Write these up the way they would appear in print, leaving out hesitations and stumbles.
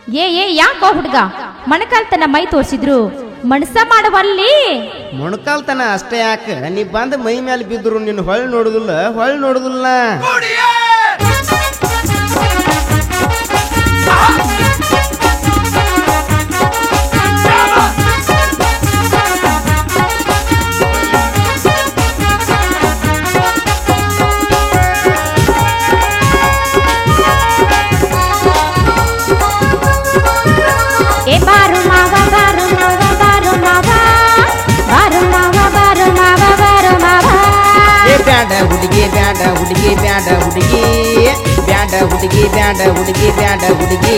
ಯಾಕೋ ಹುಡುಗ ಮೊಣಕಾಲ್ತನ ಮೈ ತೋರಿಸಿದ್ರು ಮಣಸ ಮಾಡವಲ್ಲಿ. ಮೊಣಕಾಲ್ತನ ಅಷ್ಟೇ ಯಾಕ, ನೀ ಬಂದ ಮೈ ಮೇಲೆ ಬಿದ್ರು ನಿನ್ನ ಹೊಳ್ ನೋಡುದಿಲ್ಲ. ಹುಡುಗಿ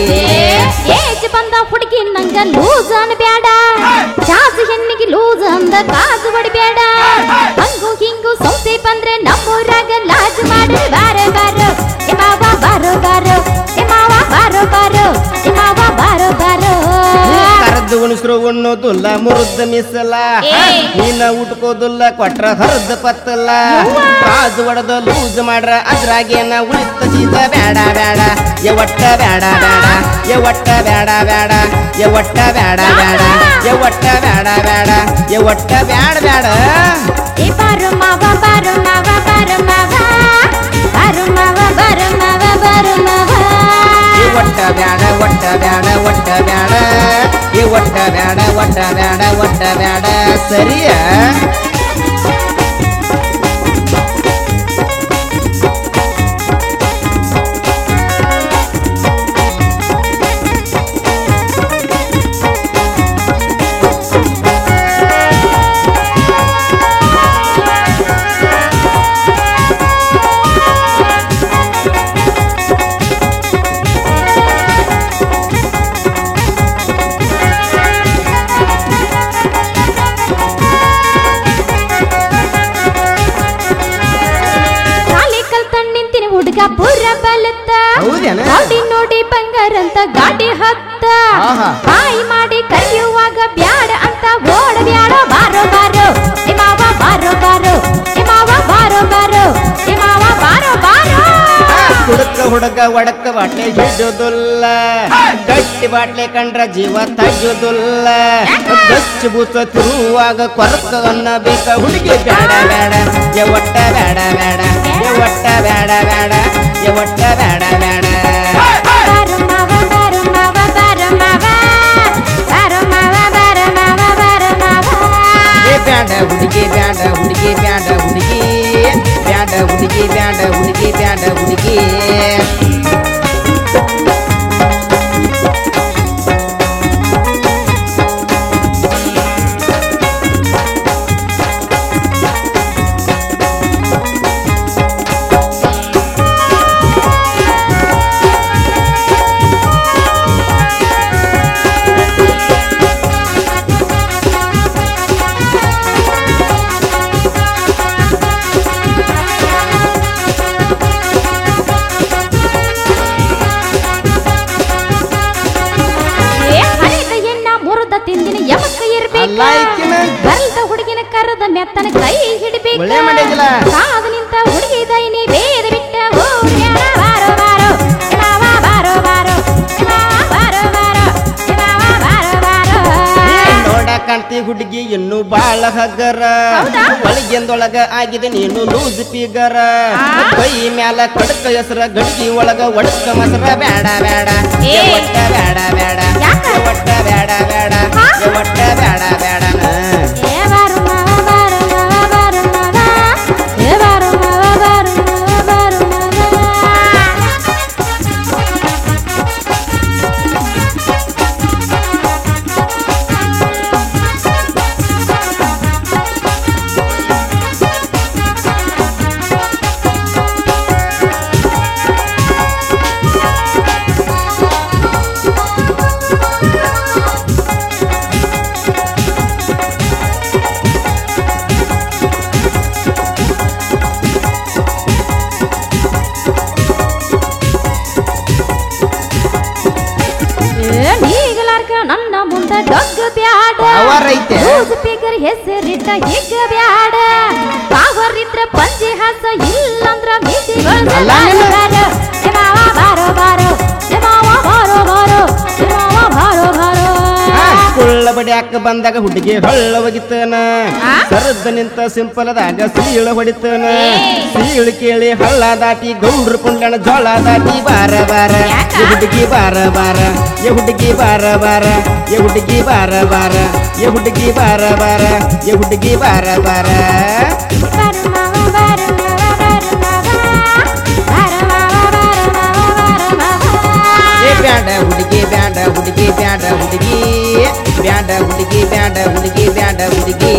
ಏಜ್ ಬಂದ ಹುಡುಗಿ ನಂಗ ಲೂಸ್ ಅನ್ ಬ್ಯಾಡ, ಜಾಸ್ತಿ ಹೆಣ್ಣಿಗೆ ಲೂಸ್ ಅಂದ ಕಾಸು ಹೊಡಿಬ್ಯಾಡ. ಹಂಗು ಹಿಂಗು ಸೊಸೆ ಬಂದ್ರೆ ನಮ್ಮೂರಾಗ ಲಾಜ್ ಮಾಡಿ ಬಾರೋ ಬಾರೋ ಎ ಮಾವ ಬಾರೋ ಬಾರೋ ಎ ಮಾವ ಬಾರೋ ಬಾರೋ ಎ ಮಾವ ಬಾರೋ ಬಾರೋ. ಕರದ್ದು ಉಣಿಸ್ರು ಉಣ್ಣೋದಿಲ್ಲ ಮುರುದ್ದ ಮಿಸಲ, ನೀನ ಉಟ್ಕೋದಿಲ್ಲ ಕೊಟ್ರ ಹರಿದ ಪತ್ತಲ್ಲ. ಕಾಸು ಹೊಡೆದ ಲೂಸ್ ಮಾಡ್ರ ಅದ್ರಾಗೇನ ಉಳಿತ ಚೀತ ಬೇಡ ಬೇಡ ಎ ಒಟ್ಟ ಬೇಡ ಬೇಡ ಎ ಒಟ್ಟ ಬೇಡ ಬೇಡ ಎ ಒಟ್ಟ ಬೇಡ ಬೇಡ ಎ ಒಟ್ಟ ಬೇಡ ಬೇಡ ಎ ಒಟ್ಟ ಬೇಡ ಬೇಡ. ಎ ಬಾರೋ ಮಾವ ಬಾರೋ ಮಾವ ಬಾರೋ ಮಾವ ಬಾರೋ ಮಾವ ಬಾರೋ ಮಾವ ಬಾರೋ ಮಾವ. ಒಟ್ಟ ಬ್ಯಾಡ ಒಟ್ಟ ಬ್ಯಾಡ ಒಟ್ಟ ಬ್ಯಾಡ ಎ ಒಟ್ಟ ಬ್ಯಾಡ ಒಟ್ಟ ಬ್ಯಾಡ ಒಟ್ಟ ಬ್ಯಾಡ ಸರಿಯ. ಪೂರ ಬಲತ್ತ ಗಾಡಿ ನೋಡಿ ಬಂಗಾರಂತ ಗಾಡಿ ಹತ್ತ, ಬಾಯಿ ಮಾಡಿ ಕರೆಯುವಾಗ ಬ್ಯಾಡ ಅಂತ ಓಡ ಬ್ಯಾಡ. ಬಾರೋ ಬಾರೋ ಎ ಮಾವ ಬಾರೋ ಬಾರೋ ಎ ಮಾವ ಬಾರೋ ಬಾರೋ ಎ ಮಾವ ಬಾರೋ ಬಾರೋ. ಹುಡುಕ ಹುಡುಗ ಒಡಕ ಬಾಟ್ಲೆ ಹಿಡಿಯೋದಿಲ್ಲ, ಗಟ್ಟಿ ಬಾಟ್ಲೆ ಕಂಡ್ರ ಜೀವ ತೆಗೆಯೋದಿಲ್ಲ. ಗಚ್ಚು ಬೂಸ ತಿರುವಾಗ ಕೊರಕ ಅನ್ನಬೇಕ ಹುಡುಗಿ ಬೇಡ ಬೇಡ ಎ ಒಟ್ಟ ಬೇಡ ಬೇಡ ಎ ಒಟ್ಟ ಬೇಡ ಬೇಡ ಎ ಒಟ್ಟ ಬೇಡ ಬೇಡ. ಬಾರೋ ಮಾವ ಬಾರೋ ಮಾವ ಬಾರೋ ಮಾವ ಬಾರೋ ಮಾವ ಬಾರೋ ಮಾವ ಬಾರೋ ಮಾವ. ಬ್ಯಾಡ ಹುಡುಗಿ ಬ್ಯಾಡ ಹುಡುಗಿ ಬ್ಯಾಡ ಹುಡುಗಿ ಬ್ಯಾಡ ಹುಡುಗಿ ಬ್ಯಾಡ ಹುಡುಗಿ ಬ್ಯಾಡ ಹುಡುಗಿ. ಗಲ್ದ ಹುಡುಗಿನ ಕರದ ಮೆತ್ತನ ಕೈ ಹಿಡಿಬೇಕು, ಕಾದು ನಿಂತ ಹುಡುಗಿ ದೈನಿ ಬೇದ ಬಿಟ್ಟ ಬಾರೋ ಬಾರೋ ಮಾವ ಬಾರೋ ಬಾರೋ ಬಾರೋ ಬಾರೋ ಬಾರೋ ಬಾರೋ. ನೋಡ ಕಾಣ್ತಿ ಹುಡುಗಿ ಇನ್ನು ಬಾಳ ಹಗರ, ಒಳಗಿಂದೊಳಗ ಆಗಿದೆ ನೀನು ಲೂಸ್ ಫಿಗರ. ಕೈ ಮ್ಯಾಲ ಕಡಕ ಹೆಸರ ಗಡ್ಗಿ ಒಳಗ ಒಡಕ ಮಸರ ಬೇಡ ಬೇಡ ಎ ಒಟ್ಟ ಬೇಡ ಬೇಡ ಎ ಒಟ್ಟ ಬೇಡ ಬೇಡ ಎ ಒಟ್ಟ ಬೇಡ ಬೇಡ. ನನ್ನ ಮುಂದ ಡೊಗ್ಗ ಬ್ಯಾಡ, ಫಿಗರ್ ಹೆಸರಿಟ್ಟ ಹಿಗ್ಗ ಬ್ಯಾಡ. ಪಾವರಿದ್ರ ಪಂಜಿ ಹಾಸ ಇಲ್ಲಂದ್ರ ಮೀಸಿ ಬಾರೋ ಬಾರೋ ಬಾರೋ ಬಾರೋ ಬಾರೋ ಬಾರೋ ಹೊಡ್ಯಾಕ ಬಂದಾಗ ಹುಡುಗಿ ಹೊಳ್ಳ ಒಗಿತನ ಸರದ್ದ ನಿಂತ ಸಿಂಪಲದಾಗ ಸೀಳ ಹೊಡಿತನ ಸೀಳು ಕೇಳಿ ಹಳ್ಳ ದಾಟಿ ಗೌಡ್ರ ಕುಂಡ್ಲನ ಜೋಳ ದಾಟಿ ಬಾರ ಬಾರ ಎ ಹುಡುಗಿ ಬಾರ ಬಾರ ಎ ಹುಡುಗಿ ಬಾರ ಬಾರ ಎ ಹುಡುಗಿ ಬಾರ ಬಾರ ಎ ಹುಡುಗಿ ಬಾರ ಬಾರ ಎ ಹುಡುಗಿ ಬಾರ ಬಾರ ಬ್ಯಾಡ ಹುಡುಗಿ ಬ್ಯಾಡ ಹುಡುಗಿ ಬ್ಯಾಡ ಹುಡುಗಿ ಬ್ಯಾಡ ಹುಡುಗಿ ಬ್ಯಾಡ ಹುಡುಗಿ ಬ್ಯಾಡ ಹುಡುಗಿ